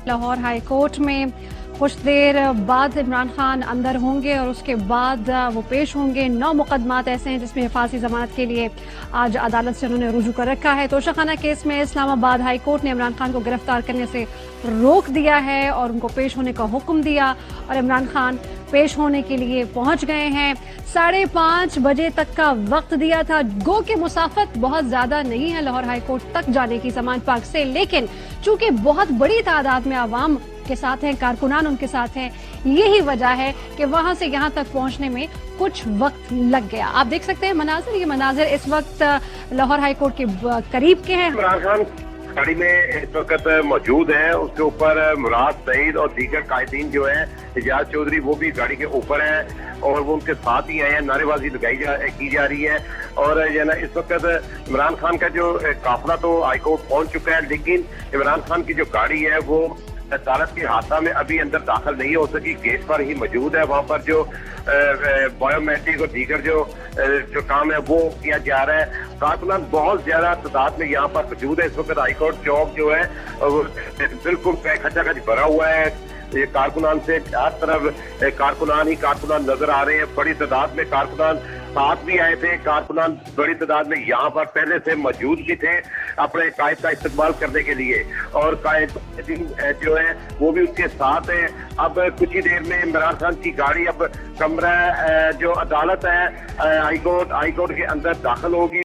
Lahore high court में कुछ देर बाद इमरान खान अंदर होंगे और उसके बाद वो पेश होंगे। 9 मुकदमात ऐसे हैं जिसमें हिफाजी जमानत के लिए आज अदालत से उन्होंने रुजू कर रखा है। तोशाखाना केस में इस्लामाबाद हाई कोर्ट ने इमरान खान को गिरफ्तार करने से रोक दिया है और उनको पेश होने का हुक्म दिया और इमरान खान पेश होने के लिए पहुंच गए हैं। 5:30 बजे तक का वक्त दिया था। गो के मुसाफत बहुत ज्यादा नहीं है लाहौर हाई कोर्ट तक जाने की ज़मान पार्क से, लेकिन चूंकि बहुत बड़ी तादाद में आवाम के साथ हैं, कारकुनान उनके साथ हैं, यही वजह है कि वहां से यहां तक पहुंचने में कुछ वक्त लग गया। आप देख सकते हैं मनाजिर, ये मनाजिर इस वक्त लाहौर हाई कोर्ट के करीब के हैं। इमरान खान गाड़ी में इस वक्त मौजूद है, उसके ऊपर मुराद सईद और दीगर कायदीन जो है, इजाज चौधरी वो भी गाड़ी के ऊपर है और वो उनके साथ ही आए हैं। नारेबाजी की जा रही है और ये ना इस वक्त इमरान खान का जो काफिला तो हाईकोर्ट पहुंच चुका है, लेकिन इमरान खान की जो गाड़ी है वो अदालत के हादसा में अभी अंदर दाखिल नहीं हो सकी, गेट पर ही मौजूद है। वहाँ पर जो बायोमेट्रिक और दीगर जो काम है वो किया जा रहा है। कारकुनान बहुत ज्यादा तादाद में यहाँ पर मौजूद है। इस वक्त हाईकोर्ट चौक जो है बिल्कुल खचाखच भरा हुआ है। ये कारकुनान से हर तरफ कारकुनान ही कारकुनान नजर आ रहे हैं। बड़ी तादाद में कारकुनान साथ भी आए थे। कारकुनान बड़ी तादाद में यहाँ पर पहले से मौजूद भी थे अपने कायद का इस्तेमाल करने के लिए और कायद जो है वो भी उसके साथ है। अब कुछ ही देर में इमरान खान की गाड़ी अब कमरा जो अदालत है हाईकोर्ट के अंदर दाखिल होगी